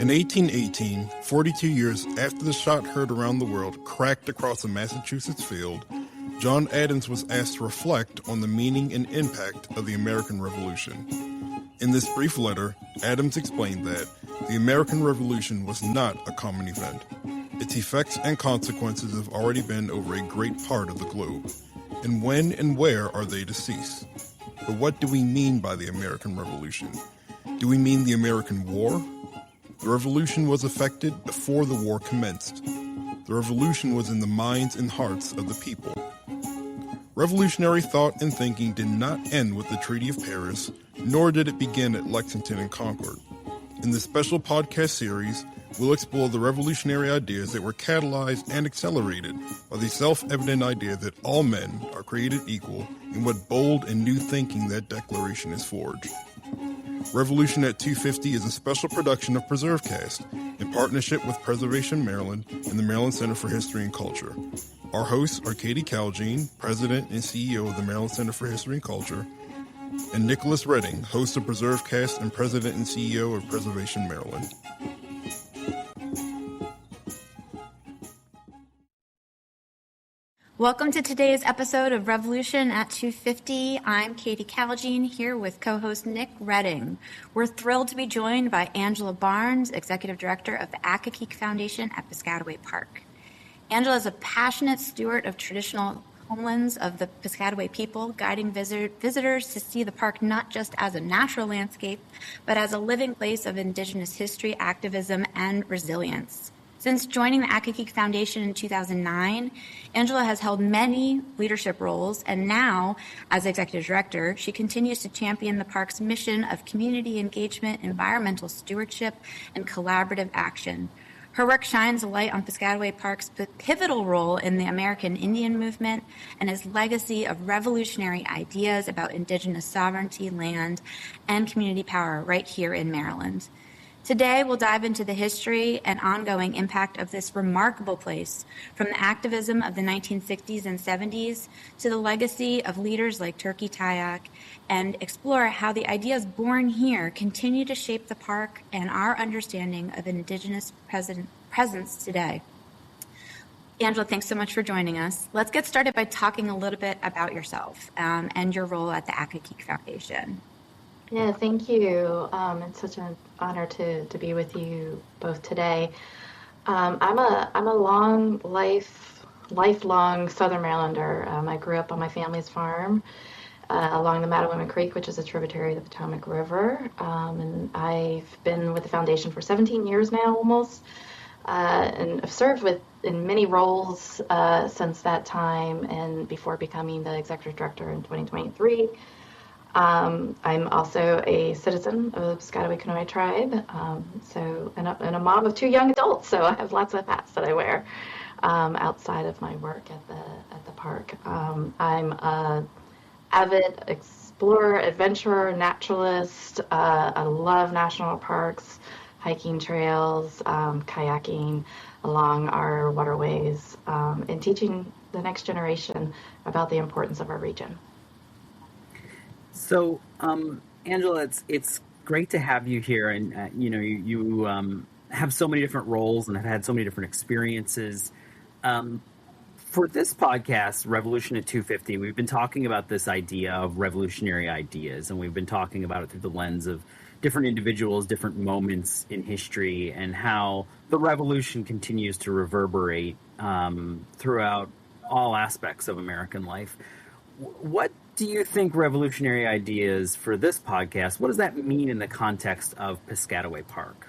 In 1818, 42 years after the shot heard around the world cracked across a Massachusetts field, John Adams was asked to reflect on the meaning and impact of the American Revolution. In this brief letter, Adams explained that the American Revolution was not a common event. Its effects and consequences have already been over a great part of the globe. And when and where are they to cease? But what do we mean by the American Revolution? Do we mean the American War? The revolution was effected before the war commenced. The revolution was in the minds and hearts of the people. Revolutionary thought and thinking did not end with the Treaty of Paris, nor did it begin at Lexington and Concord. In this special podcast series, we'll explore the revolutionary ideas that were catalyzed and accelerated by the self-evident idea that all men are created equal, and what bold and new thinking that declaration is forged. Revolution at 250 is a special production of PreserveCast in partnership with Preservation Maryland and the Maryland Center for History and Culture. Our hosts are Katie Caljean, President and CEO of the Maryland Center for History and Culture, and Nicholas Redding, host of PreserveCast and President and CEO of Preservation Maryland. Welcome to today's episode of Revolution at 250. I'm Katie Caljean here with co-host Nick Redding. We're thrilled to be joined by Anjela Barnes, Executive Director of the Accokeek Foundation at Piscataway Park. Anjela is a passionate steward of traditional homelands of the Piscataway people, guiding visitors to see the park not just as a natural landscape, but as a living place of Indigenous history, activism, and resilience. Since joining the Accokeek Foundation in 2009, Anjela has held many leadership roles, and now, as Executive Director, she continues to champion the park's mission of community engagement, environmental stewardship, and collaborative action. Her work shines a light on Piscataway Park's pivotal role in the American Indian movement and his legacy of revolutionary ideas about Indigenous sovereignty, land, and community power right here in Maryland. Today, we'll dive into the history and ongoing impact of this remarkable place, from the activism of the 1960s and 70s to the legacy of leaders like Turkey Tayac, and explore how the ideas born here continue to shape the park and our understanding of Indigenous presence today. Anjela, thanks so much for joining us. Let's get started by talking a little bit about yourself and your role at the Accokeek Foundation. Yeah, thank you. It's such an honor to be with you both today. I'm a lifelong Southern Marylander. I grew up on my family's farm along the Mattawoman Creek, which is a tributary of the Potomac River. And I've been with the foundation for 17 years now, almost, and I've served in many roles since that time, and before becoming the executive director in 2023. I'm also a citizen of the Piscataway Conoy tribe, and a mom of two young adults. So I have lots of hats that I wear outside of my work at the park. I'm an avid explorer, adventurer, naturalist. I love national parks, hiking trails, kayaking along our waterways, and teaching the next generation about the importance of our region. So, Anjela, it's great to have you here, and you have so many different roles and have had so many different experiences. For this podcast, Revolution at 250, we've been talking about this idea of revolutionary ideas, and we've been talking about it through the lens of different individuals, different moments in history, and how the revolution continues to reverberate throughout all aspects of American life. What do you think revolutionary ideas for this podcast, what does that mean in the context of Piscataway Park?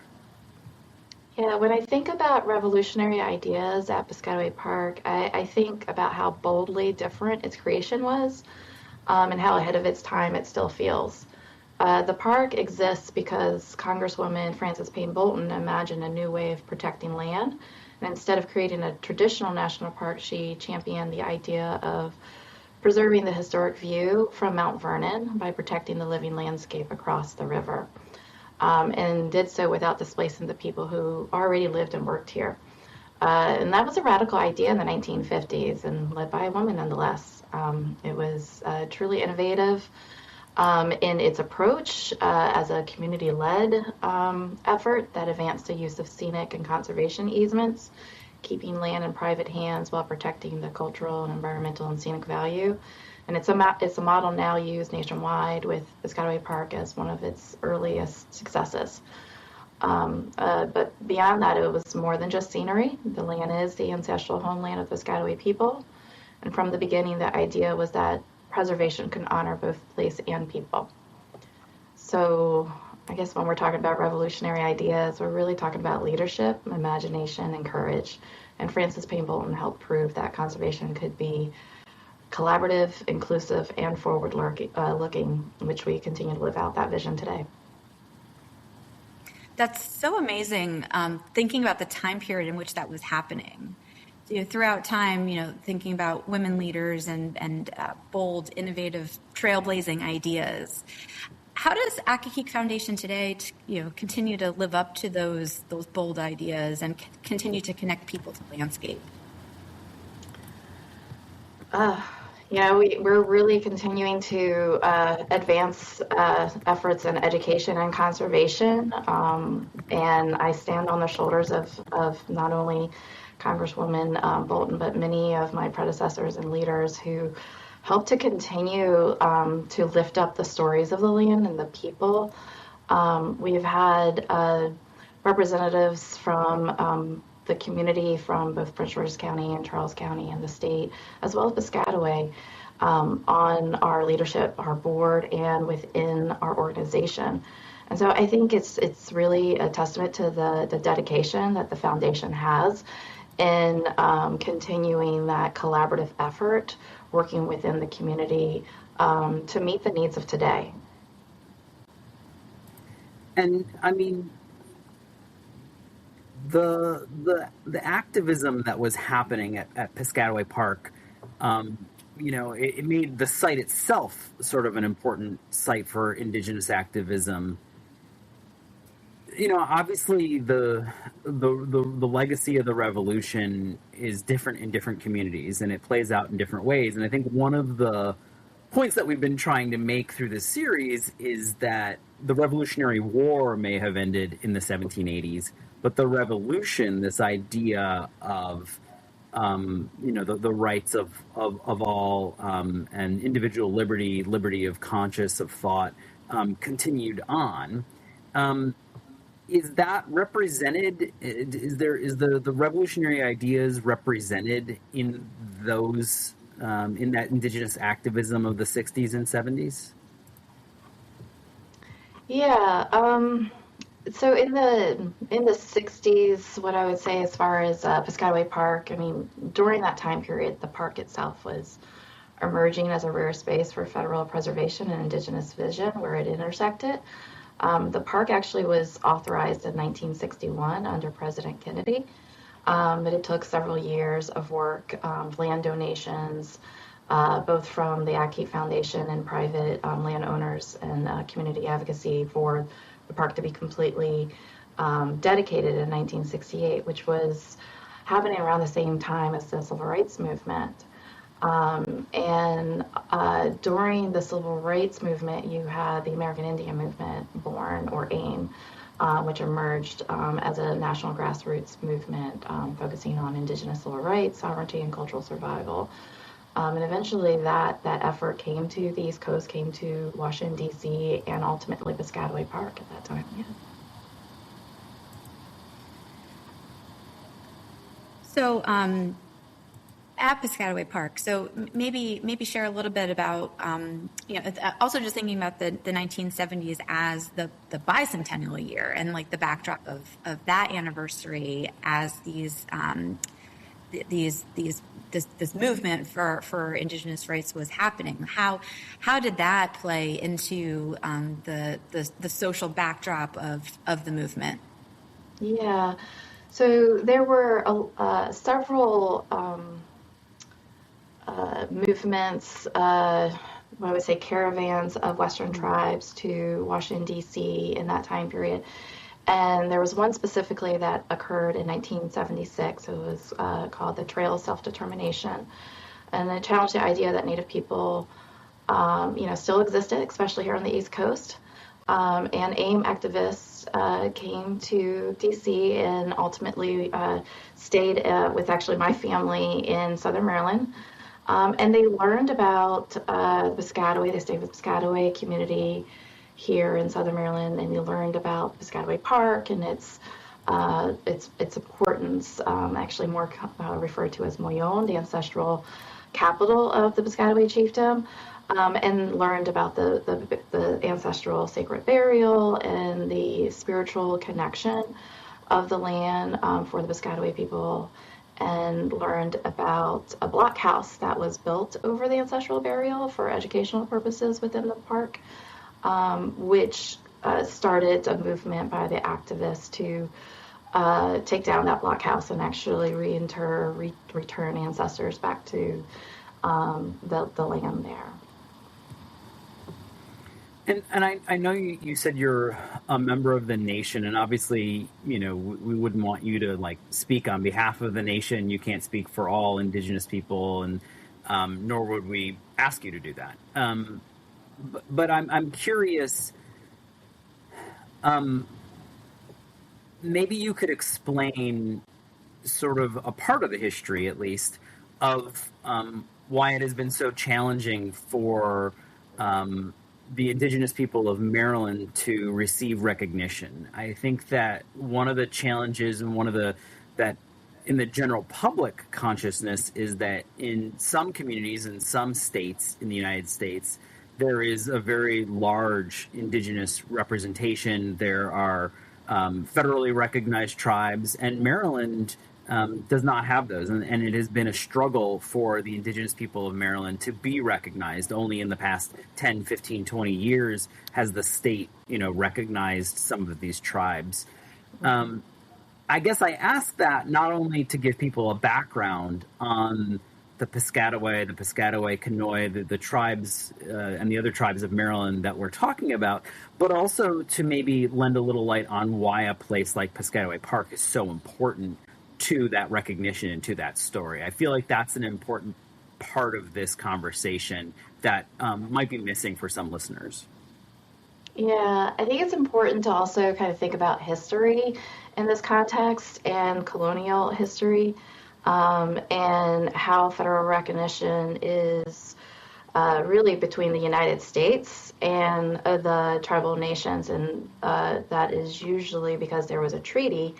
Yeah, when I think about revolutionary ideas at Piscataway Park, I think about how boldly different its creation was, and how ahead of its time it still feels. The park exists because Congresswoman Frances Payne Bolton imagined a new way of protecting land. And instead of creating a traditional national park, she championed the idea of preserving the historic view from Mount Vernon by protecting the living landscape across the river, and did so without displacing the people who already lived and worked here. And that was a radical idea in the 1950s and led by a woman nonetheless. It was truly innovative, in its approach as a community-led effort that advanced the use of scenic and conservation easements, keeping land in private hands while protecting the cultural and environmental and scenic value. And it's a model now used nationwide, with Piscataway Park as one of its earliest successes. But beyond that, it was more than just scenery. The land is the ancestral homeland of the Piscataway people. And from the beginning, the idea was that preservation can honor both place and people. So I guess when we're talking about revolutionary ideas, we're really talking about leadership, imagination, and courage. And Francis Payne Bolton helped prove that conservation could be collaborative, inclusive, and forward-looking, which we continue to live out that vision today. That's so amazing, thinking about the time period in which that was happening. Throughout time, thinking about women leaders and bold, innovative, trailblazing ideas. How does Accokeek Foundation today, continue to live up to those bold ideas and continue to connect people to the landscape? We're really continuing to advance efforts in education and conservation, and I stand on the shoulders of not only Congresswoman Bolton, but many of my predecessors and leaders who helped to continue to lift up the stories of the land and the people. We've had representatives from the community from both Prince George's County and Charles County and the state, as well as Piscataway, on our leadership, our board, and within our organization. And so I think it's really a testament to the dedication that the foundation has in continuing that collaborative effort, working within the community to meet the needs of today. And I mean, the activism that was happening at Piscataway Park, it made the site itself sort of an important site for Indigenous activism. Obviously the legacy of the revolution is different in different communities, and it plays out in different ways. And I think one of the points that we've been trying to make through this series is that the Revolutionary War may have ended in the 1780s, but the revolution, this idea of the rights of all and individual liberty of conscience, of thought, continued on. Is that represented? Is the revolutionary ideas represented in those in that Indigenous activism of the 60s and 70s? Yeah. So in the 60s, what I would say as far as Piscataway Park, I mean, during that time period, the park itself was emerging as a rare space for federal preservation and Indigenous vision, where it intersected. The park actually was authorized in 1961 under President Kennedy, but it took several years of work, land donations, both from the Accokeek Foundation and private landowners and community advocacy for the park to be completely dedicated in 1968, which was happening around the same time as the Civil Rights Movement. And during the Civil Rights Movement, you had the American Indian Movement born, or AIM, which emerged as a national grassroots movement focusing on Indigenous civil rights, sovereignty, and cultural survival. And eventually that effort came to the East Coast, came to Washington, D.C., and ultimately Piscataway Park at that time. Yeah. So at Piscataway Park, so maybe share a little bit about, also just thinking about the 1970s as the bicentennial year and like the backdrop of that anniversary as this movement for Indigenous rights was happening. How did that play into the social backdrop of the movement? Yeah, so there were several movements, I would say caravans of Western tribes to Washington, D.C. in that time period. And there was one specifically that occurred in 1976. It was called the Trail of Self-Determination. And it challenged the idea that Native people still existed, especially here on the East Coast. And AIM activists came to DC and ultimately stayed with actually my family in Southern Maryland. And they learned about Piscataway. They stayed with Piscataway community here in Southern Maryland, and they learned about Piscataway Park and its importance, actually more referred to as Moyon, the ancestral capital of the Piscataway chiefdom. And learned about the ancestral sacred burial and the spiritual connection of the land for the Piscataway people, and learned about a blockhouse that was built over the ancestral burial for educational purposes within the park, which started a movement by the activists to take down that blockhouse and actually return ancestors back to the land there. And I know you said you're a member of the nation, and obviously, we wouldn't want you to speak on behalf of the nation. You can't speak for all Indigenous people, and nor would we ask you to do that. But I'm curious. Maybe you could explain sort of a part of the history, at least, of why it has been so challenging for the Indigenous people of Maryland to receive recognition. I think that one of the challenges and that in the general public consciousness is that in some communities, in some states in the United States, there is a very large Indigenous representation. There are federally recognized tribes, and Maryland does not have those. And it has been a struggle for the Indigenous people of Maryland to be recognized. Only in the past 10, 15, 20 years has the state, recognized some of these tribes. I guess I ask that not only to give people a background on the Piscataway, Kanoi, the tribes and the other tribes of Maryland that we're talking about, but also to maybe lend a little light on why a place like Piscataway Park is so important to that recognition and to that story. I feel like that's an important part of this conversation that might be missing for some listeners. Yeah, I think it's important to also kind of think about history in this context and colonial history, and how federal recognition is really between the United States and the tribal nations, and that is usually because there was a treaty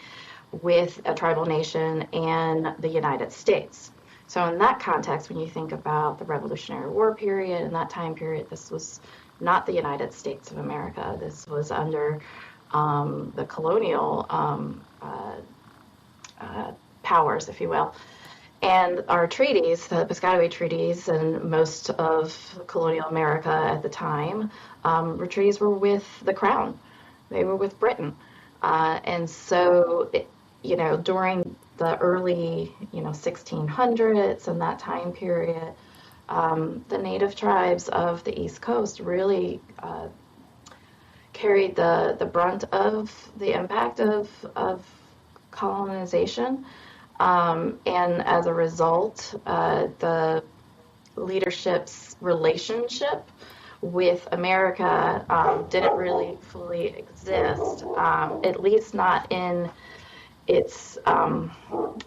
with a tribal nation and the United States. So in that context, when you think about the Revolutionary War period and that time period, this was not the United States of America. This was under the colonial powers, if you will. And our treaties, the Piscataway treaties, and most of colonial America at the time, treaties were with the Crown. They were with Britain. And so, during the early, 1600s and that time period, the native tribes of the East Coast really carried the brunt of the impact of colonization. And as a result, the leadership's relationship with America didn't really fully exist, at least not in its, I'm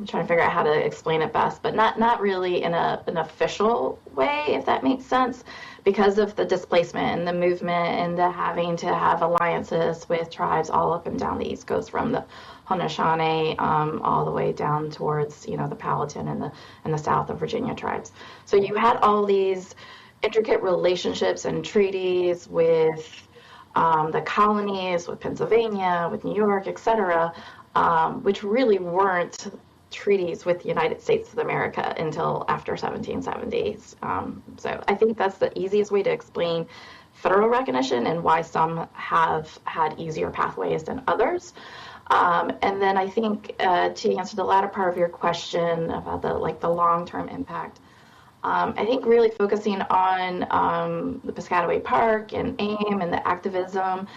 trying to figure out how to explain it best, but not really in an official way, if that makes sense, because of the displacement and the movement and the having to have alliances with tribes all up and down the East Coast, from the Haudenosaunee all the way down towards, the Powhatan and the South of Virginia tribes. So you had all these intricate relationships and treaties with the colonies, with Pennsylvania, with New York, etc., which really weren't treaties with the United States of America until after 1770s. So I think that's the easiest way to explain federal recognition and why some have had easier pathways than others. And then I think to answer the latter part of your question about the long-term impact, I think really focusing on the Piscataway Park and AIM and the activism,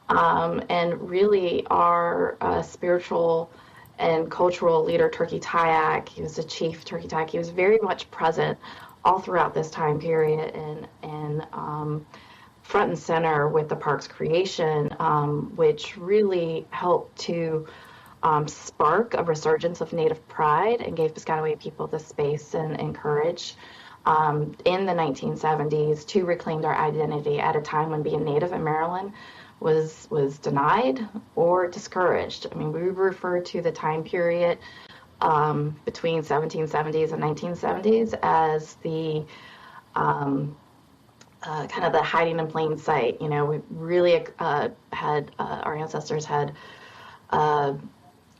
and really our spiritual and cultural leader, Turkey Tayac. He was the chief, Turkey Tayac. He was very much present all throughout this time period, and front and center with the park's creation, which really helped to spark a resurgence of Native pride and gave Piscataway people the space and courage in the 1970s to reclaim their identity at a time when being Native in Maryland was denied or discouraged. I mean, we refer to the time period between 1770s and 1970s as the kind of the hiding in plain sight. You know, we really had our ancestors had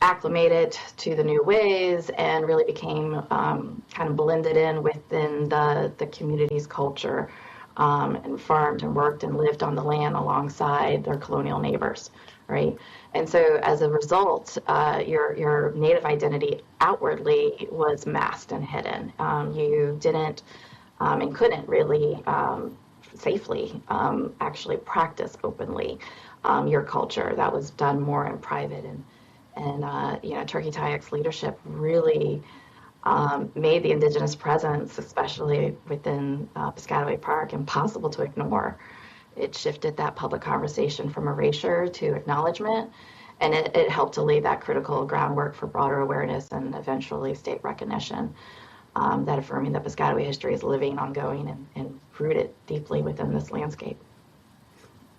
acclimated to the new ways and really became kind of blended in within the community's culture, and farmed and worked and lived on the land alongside their colonial neighbors, right? And so as a result, your Native identity outwardly was masked and hidden. You didn't and couldn't really safely actually practice openly your culture. That was done more in private, and you know, Turkey Tayac's leadership really made the Indigenous presence, especially within Piscataway Park, impossible to ignore. It shifted that public conversation from erasure to acknowledgement, and it helped to lay that critical groundwork for broader awareness and eventually state recognition, that affirming that Piscataway history is living, ongoing, and rooted deeply within this landscape.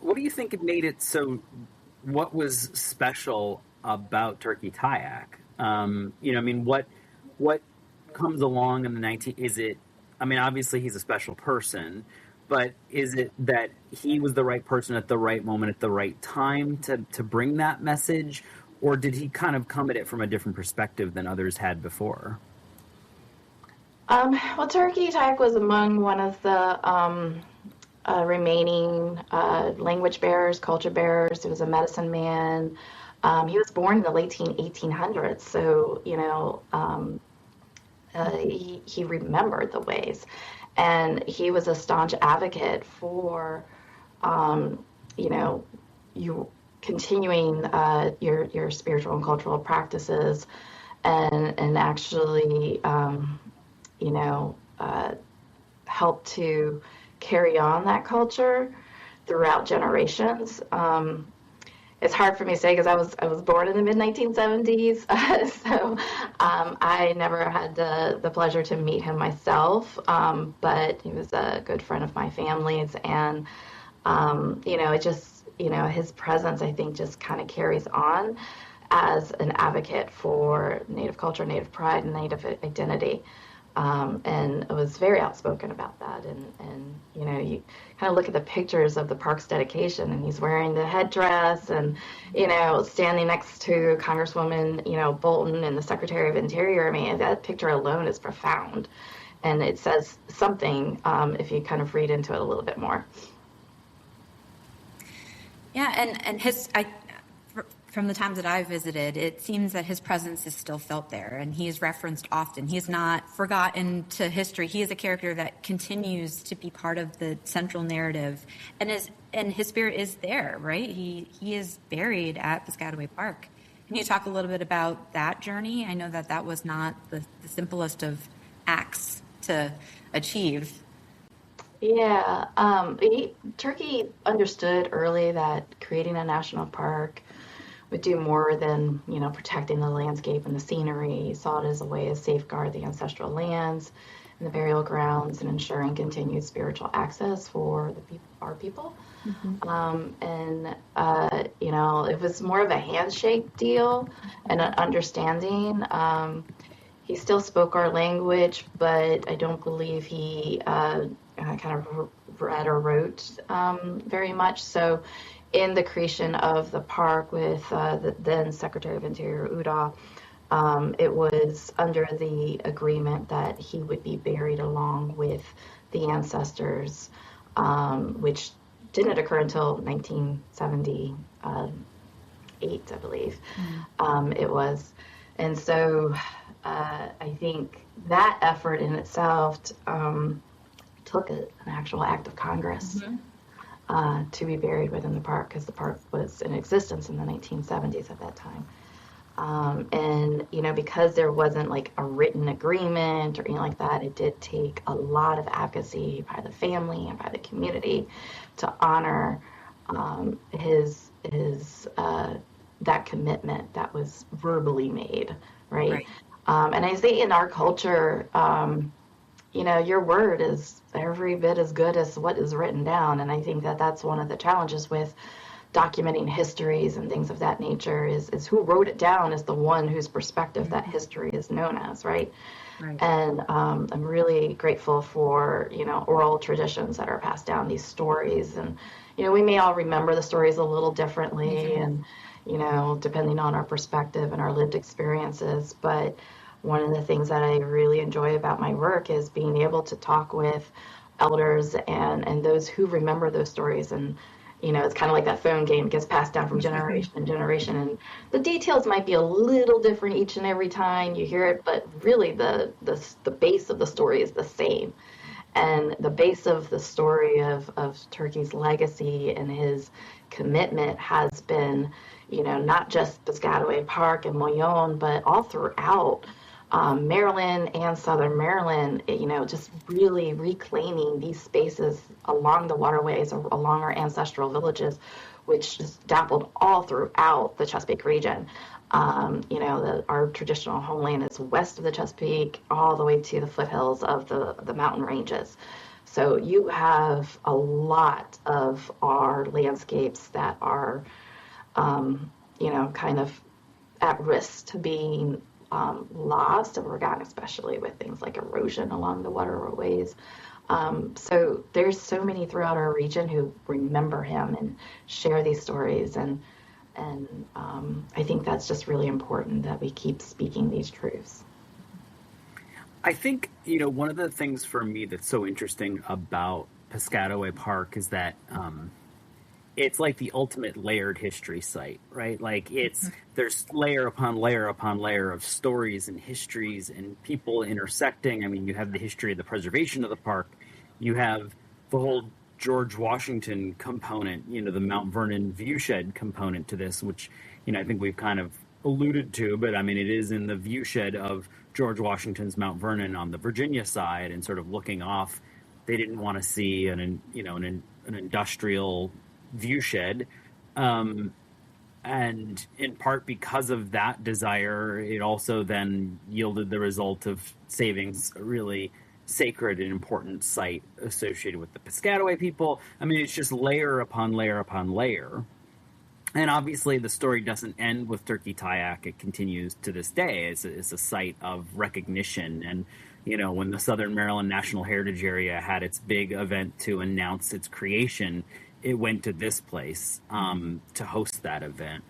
What do you think made it so? What was special about Turkey Tayac? You know, I mean, what comes along in the is it, I mean, obviously he's a special person, but is it that he was the right person at the right moment at the right time to bring that message, or did he kind of come at it from a different perspective than others had before? Well, Turkey Tayac was among one of the remaining language bearers, culture bearers. He was a medicine man. He was born in the late 1800s, so, you know, he remembered the ways. And he was a staunch advocate for, you know, you continuing your spiritual and cultural practices, and actually, you know, help to carry on that culture throughout generations. It's hard for me to say because I was born in the mid 1970s, so I never had the pleasure to meet him myself. But he was a good friend of my family's, and you know, it just, you know, his presence, I think, just kind of carries on as an advocate for Native culture, Native pride, and Native identity. And it was very outspoken about that. And you know, you kind of look at the pictures of the park's dedication, and he's wearing the headdress, and, you know, standing next to Congresswoman, you know, Bolton and the Secretary of Interior. I mean, that picture alone is profound, and it says something if you kind of read into it a little bit more. Yeah, and from the times that I've visited, it seems that his presence is still felt there, and he is referenced often. He is not forgotten to history. He is a character that continues to be part of the central narrative, and his spirit is there, right? He is buried at Piscataway Park. Can you talk a little bit about that journey? I know that was not the simplest of acts to achieve. Yeah, Turkey understood early that creating a national park would do more than, you know, protecting the landscape and the scenery. He saw it as a way to safeguard the ancestral lands and the burial grounds and ensuring continued spiritual access for our people. Mm-hmm. You know, it was more of a handshake deal and an understanding. He still spoke our language, but I don't believe he kind of read or wrote very much. So in the creation of the park with the then Secretary of Interior, Uda, it was under the agreement that he would be buried along with the ancestors, which didn't occur until 1978, I believe. Mm-hmm. It was. And so I think that effort in itself took an actual act of Congress. Mm-hmm. To be buried within the park, because the park was in existence in the 1970s at that time. And, because there wasn't like a written agreement or anything like that, it did take a lot of advocacy by the family and by the community to honor his that commitment that was verbally made, right? And I say in our culture, your word is every bit as good as what is written down. And I think that that's one of the challenges with documenting histories and things of that nature is who wrote it down is the one whose perspective that history is known as, right? And I'm really grateful for, oral traditions that are passed down, these stories. And, we may all remember the stories a little differently and, depending on our perspective and our lived experiences. But one of the things that I really enjoy about my work is being able to talk with elders and those who remember those stories. And, it's kind of like that phone game, gets passed down from generation to generation. And the details might be a little different each and every time you hear it, but really the base of the story is the same. And the base of the story of Turkey's legacy and his commitment has been, not just Piscataway Park and Moyon, but all throughout Maryland and Southern Maryland, just really reclaiming these spaces along the waterways, along our ancestral villages, which just dappled all throughout the Chesapeake region. Our traditional homeland is west of the Chesapeake, all the way to the foothills of the mountain ranges. So you have a lot of our landscapes that are, kind of at risk to being lost or forgotten, especially with things like erosion along the waterways. So there's so many throughout our region who remember him and share these stories. And I think that's just really important that we keep speaking these truths. I think, one of the things for me that's so interesting about Piscataway Park is that it's like the ultimate layered history site, right? Like there's layer upon layer upon layer of stories and histories and people intersecting. I mean, you have the history of the preservation of the park. You have the whole George Washington component, the Mount Vernon viewshed component to this, which, I think we've kind of alluded to, but I mean, it is in the viewshed of George Washington's Mount Vernon on the Virginia side and sort of looking off. They didn't want to see an industrial viewshed. And in part because of that desire, it also then yielded the result of saving a really sacred and important site associated with the Piscataway people. I mean, it's just layer upon layer upon layer. And obviously the story doesn't end with Turkey Tayac. It continues to this day. It's a site of recognition. And, when the Southern Maryland National Heritage Area had its big event to announce its creation, it went to this place to host that event.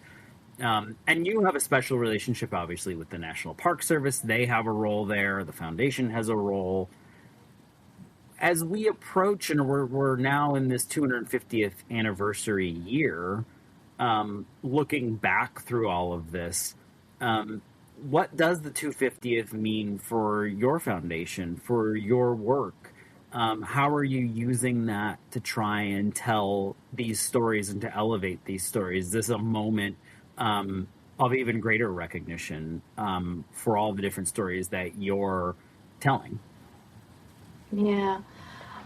And you have a special relationship, obviously, with the National Park Service. They have a role there. The foundation has a role. As we approach, and we're now in this 250th anniversary year, looking back through all of this, what does the 250th mean for your foundation, for your work? How are you using that to try and tell these stories and to elevate these stories? Is this a moment of even greater recognition for all the different stories that you're telling? Yeah.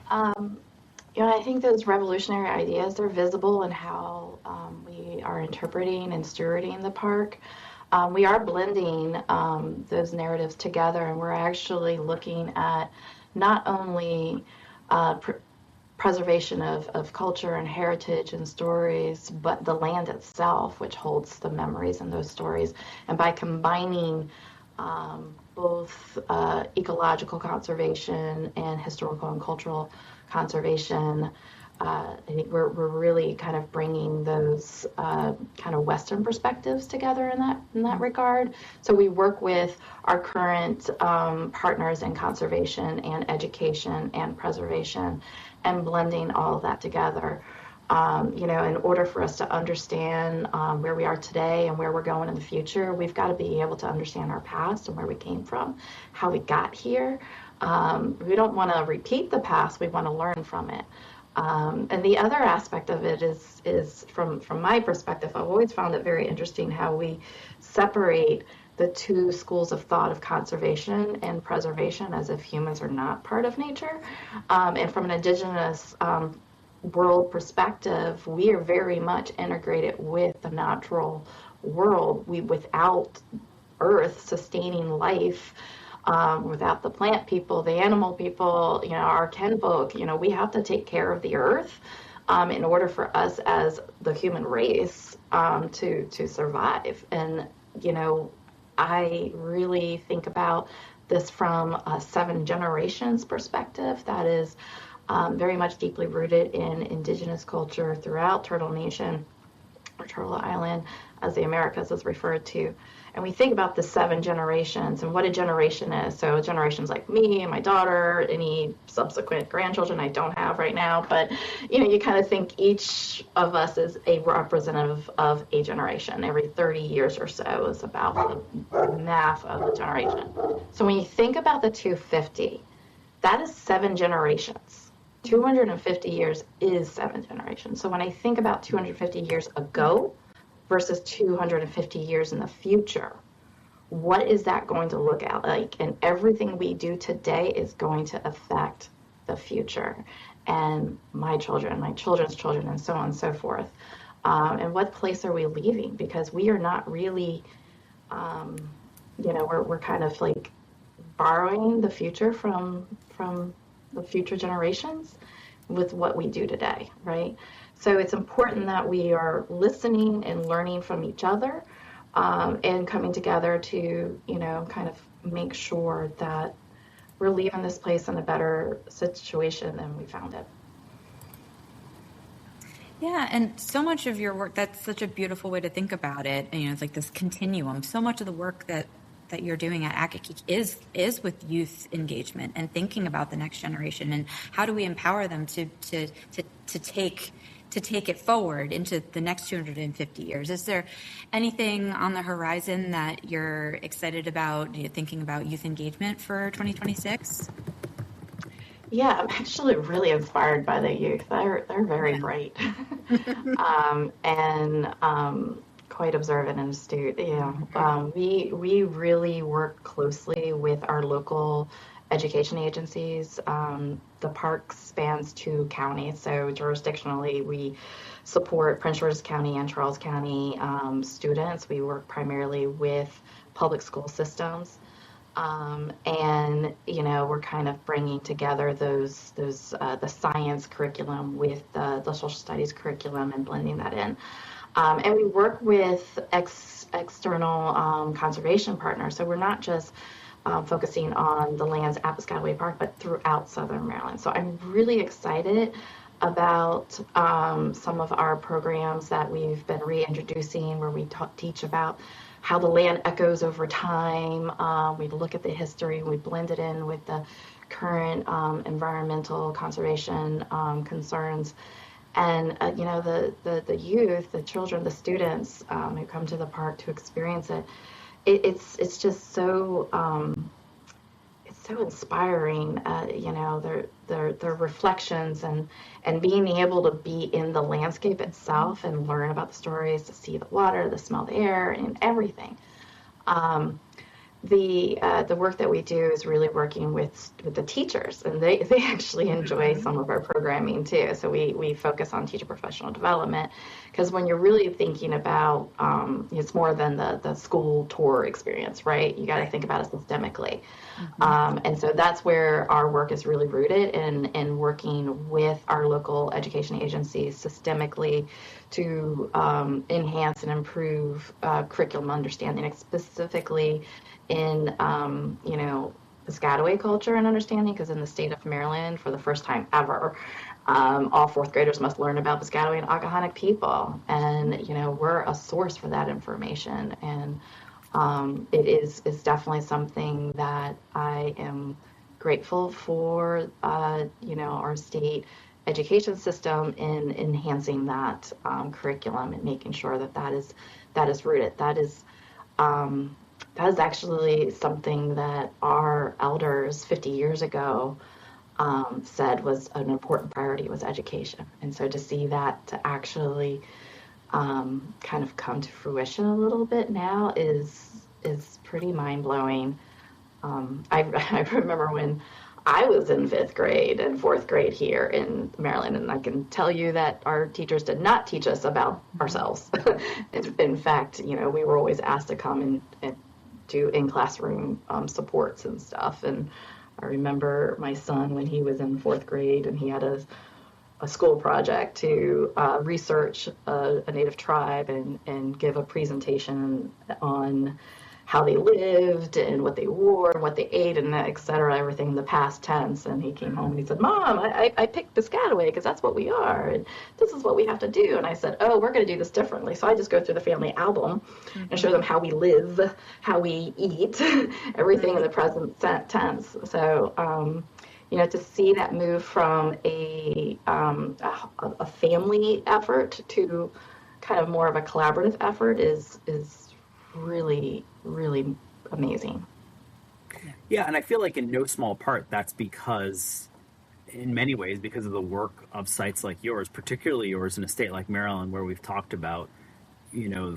I think those revolutionary ideas are visible in how we are interpreting and stewarding the park. We are blending those narratives together, and we're actually looking at not only preservation of culture and heritage and stories, but the land itself, which holds the memories and those stories. And by combining both ecological conservation and historical and cultural conservation, I think we're really kind of bringing those kind of Western perspectives together in that regard. So we work with our current partners in conservation and education and preservation, and blending all of that together. In order for us to understand where we are today and where we're going in the future, we've got to be able to understand our past and where we came from, how we got here. We don't want to repeat the past. We want to learn from it. And the other aspect of it is from my perspective, I've always found it very interesting how we separate the two schools of thought of conservation and preservation as if humans are not part of nature. And from an indigenous world perspective, we are very much integrated with the natural world. Without Earth sustaining life, without the plant people, the animal people, our kinfolk, we have to take care of the earth in order for us as the human race to survive. And, I really think about this from a 7 generations perspective that is very much deeply rooted in Indigenous culture throughout Turtle Nation, or Turtle Island, as the Americas is referred to. And we think about the 7 generations and what a generation is. So generations like me and my daughter, any subsequent grandchildren I don't have right now, but you kind of think each of us is a representative of a generation. Every 30 years or so is about the math of a generation. So when you think about the 250, that is 7 generations. 250 years is 7 generations. So when I think about 250 years ago versus 250 years in the future, what is that going to look at like? And everything we do today is going to affect the future and my children, my children's children, and so on and so forth. And what place are we leaving? Because we are not really, we're kind of like borrowing the future from the future generations with what we do today, right? So it's important that we are listening and learning from each other and coming together to, kind of make sure that we're leaving this place in a better situation than we found it. Yeah, and so much of your work, that's such a beautiful way to think about it. And, it's like this continuum. So much of the work that you're doing at Accokeek is with youth engagement and thinking about the next generation and how do we empower them to take it forward into the next 250 years. Is there anything on the horizon that you're excited about, thinking about youth engagement for 2026? Yeah, I'm actually really inspired by the youth. They're very bright and quite observant and astute. We really work closely with our local education agencies. The park spans 2 counties, so jurisdictionally we support Prince George's County and Charles County students. We work primarily with public school systems. And we're kind of bringing together those the science curriculum with the social studies curriculum and blending that in. And we work with external conservation partners. So we're not just focusing on the lands at Piscataway Park, but throughout Southern Maryland. So I'm really excited about some of our programs that we've been reintroducing, where we teach about how the land echoes over time. We look at the history and we blend it in with the current environmental conservation concerns. And the youth, the children, the students who come to the park to experience it, it's just so it's so inspiring. Their reflections and being able to be in the landscape itself and learn about the stories, to see the water, the smell, the air, and everything. The work that we do is really working with the teachers, and they actually enjoy some of our programming too. So we focus on teacher professional development, because when you're really thinking about it's more than the school tour experience, right? You got to think about it systemically. And so that's where our work is really rooted in working with our local education agencies systemically to enhance and improve curriculum understanding, specifically in Piscataway culture and understanding, because in the state of Maryland, for the first time ever, all 4th graders must learn about Piscataway and Accokeek people, and we're a source for that information, and it's definitely something that I am grateful for our state education system in enhancing that curriculum and making sure that is rooted. That is actually something that our elders 50 years ago said was an important priority was education. And so to see that to actually kind of come to fruition a little bit now is pretty mind blowing. I remember when I was in fifth grade and fourth grade here in Maryland, and I can tell you that our teachers did not teach us about ourselves. In fact, we were always asked to come and do in-classroom supports and stuff. And I remember my son when he was in fourth grade and he had a school project to research a native tribe and give a presentation on how they lived and what they wore and what they ate and et cetera, everything in the past tense. And he came home and he said, Mom, I picked Piscataway because that's what we are. And this is what we have to do. And I said, oh, we're going to do this differently. So I just go through the family album and show them how we live, how we eat, everything in the present tense. So, to see that move from a family effort to kind of more of a collaborative effort is really, really amazing. Yeah, and I feel like in no small part that's because, in many ways, because of the work of sites like yours, particularly yours in a state like Maryland, where we've talked about,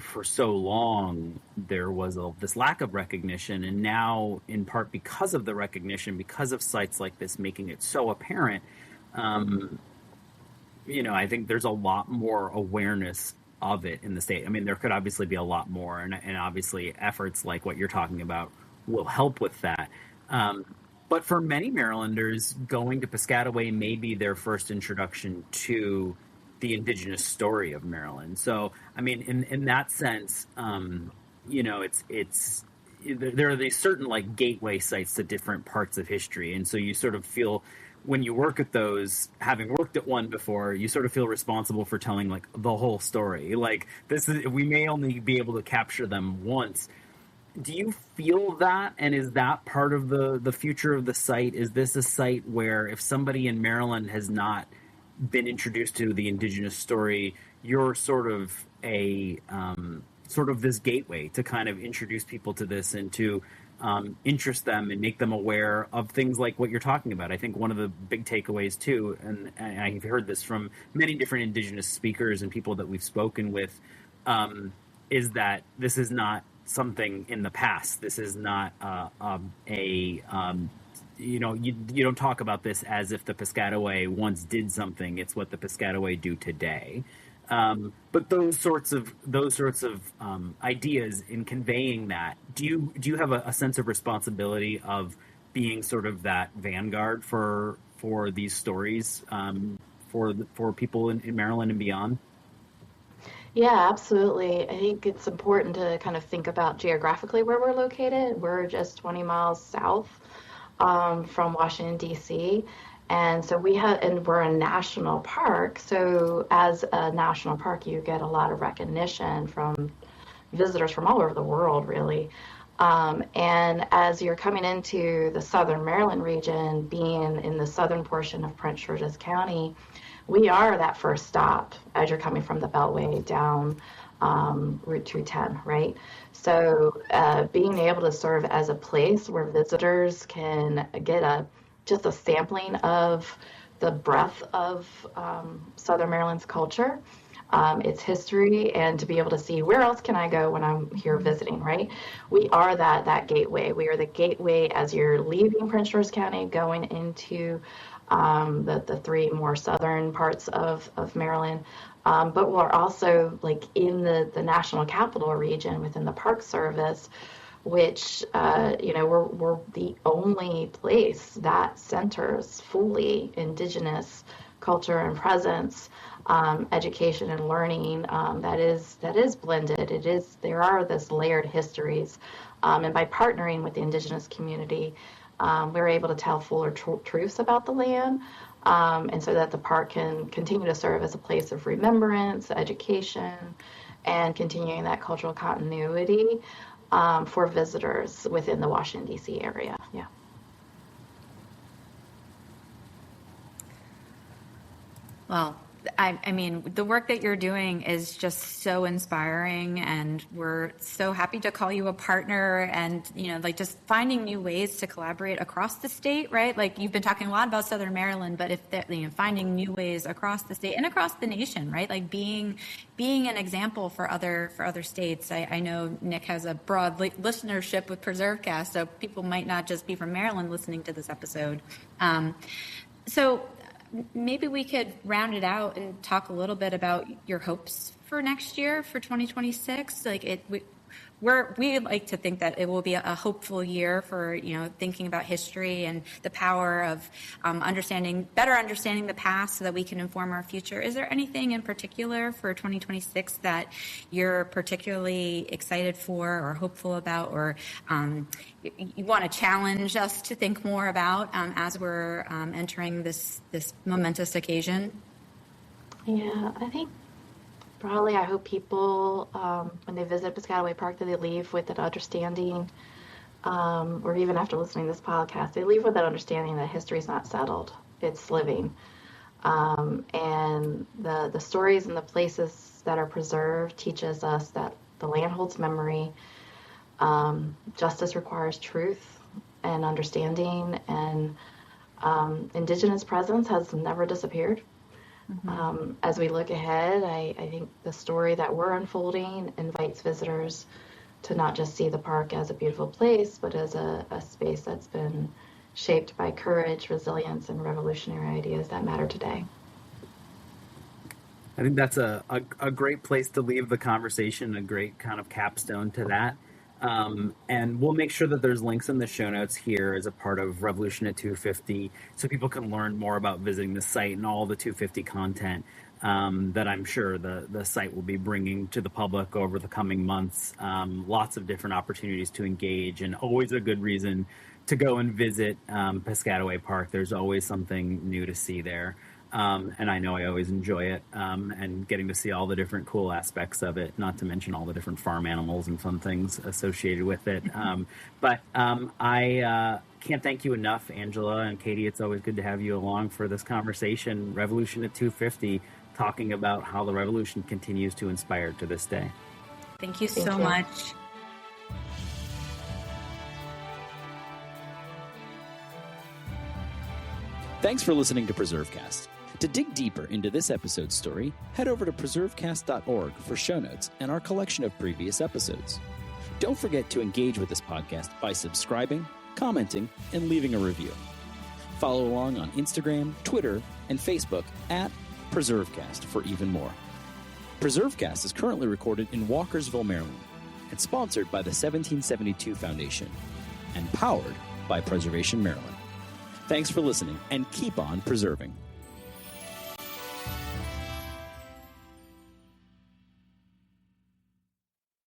for so long there was this lack of recognition, and now in part because of the recognition, because of sites like this making it so apparent, I think there's a lot more awareness of it in the state. I mean, there could obviously be a lot more, and obviously efforts like what you're talking about will help with that. But for many Marylanders, going to Piscataway may be their first introduction to the Indigenous story of Maryland. So, I mean, in that sense, it's there are these certain like gateway sites to different parts of history, and so you sort of feel, when you work at those, having worked at one before, you sort of feel responsible for telling like the whole story. Like we may only be able to capture them once. Do you feel that? And is that part of the future of the site? Is this a site where if somebody in Maryland has not been introduced to the Indigenous story, you're sort of this gateway to kind of introduce people to this and to interest them and make them aware of things like what you're talking about? I think one of the big takeaways too, and I've heard this from many different Indigenous speakers and people that we've spoken with, is that this is not something in the past. This is not you don't talk about this as if the Piscataway once did something. It's what the Piscataway do today. But those sorts of ideas in conveying that, do you have a sense of responsibility of being sort of that vanguard for these stories for people in Maryland and beyond? Yeah, absolutely. I think it's important to kind of think about geographically where we're located. We're just 20 miles south from Washington, D.C. And so we're a national park. So as a national park, you get a lot of recognition from visitors from all over the world, really. And as you're coming into the southern Maryland region, being in the southern portion of Prince George's County, we are that first stop as you're coming from the Beltway down Route 210, right? So being able to serve as a place where visitors can get just a sampling of the breadth of Southern Maryland's culture, its history, and to be able to see where else can I go when I'm here visiting, right? We are that gateway. We are the gateway as you're leaving Prince George's County, going into the three more southern parts of Maryland. But we're also like in the National Capital Region within the Park Service, which, we're the only place that centers fully Indigenous culture and presence, education and learning, that is blended. There are this layered histories. And by partnering with the Indigenous community, we're able to tell fuller truths about the land, and so that the park can continue to serve as a place of remembrance, education, and continuing that cultural continuity for visitors within the Washington, D.C. area. Yeah. Well, I mean, the work that you're doing is just so inspiring, and we're so happy to call you a partner. And, like just finding new ways to collaborate across the state, right? Like you've been talking a lot about Southern Maryland, but if finding new ways across the state and across the nation, right? Like being an example for other states. I know Nick has a broad listenership with PreserveCast, so people might not just be from Maryland listening to this episode. So maybe we could round it out and talk a little bit about your hopes for next year, for 2026. We like to think that it will be a hopeful year for, thinking about history and the power of better understanding the past so that we can inform our future. Is there anything in particular for 2026 that you're particularly excited for or hopeful about, or you want to challenge us to think more about as we're entering this momentous occasion? Yeah, I think broadly, I hope people, when they visit Piscataway Park, that they leave with an understanding, or even after listening to this podcast, they leave with that understanding that history is not settled, it's living. And the stories and the places that are preserved teaches us that the land holds memory. Justice requires truth and understanding, and Indigenous presence has never disappeared. Mm-hmm. As we look ahead, I think the story that we're unfolding invites visitors to not just see the park as a beautiful place, but as a space that's been shaped by courage, resilience, and revolutionary ideas that matter today. I think that's a great place to leave the conversation, a great kind of capstone to that. And we'll make sure that there's links in the show notes here as a part of Revolution at 250, so people can learn more about visiting the site and all the 250 content that I'm sure the site will be bringing to the public over the coming months. Lots of different opportunities to engage, and always a good reason to go and visit Piscataway Park. There's always something new to see there. And I know I always enjoy it, and getting to see all the different cool aspects of it, not to mention all the different farm animals and fun things associated with it. But I can't thank you enough, Angela and Katie. It's always good to have you along for this conversation, Revolution at 250, talking about how the revolution continues to inspire to this day. Thank you so much. Thanks for listening to PreserveCast. To dig deeper into this episode's story, head over to preservecast.org for show notes and our collection of previous episodes. Don't forget to engage with this podcast by subscribing, commenting, and leaving a review. Follow along on Instagram, Twitter, and Facebook at PreserveCast for even more. PreserveCast is currently recorded in Walkersville, Maryland, and sponsored by the 1772 Foundation, and powered by Preservation Maryland. Thanks for listening, and keep on preserving.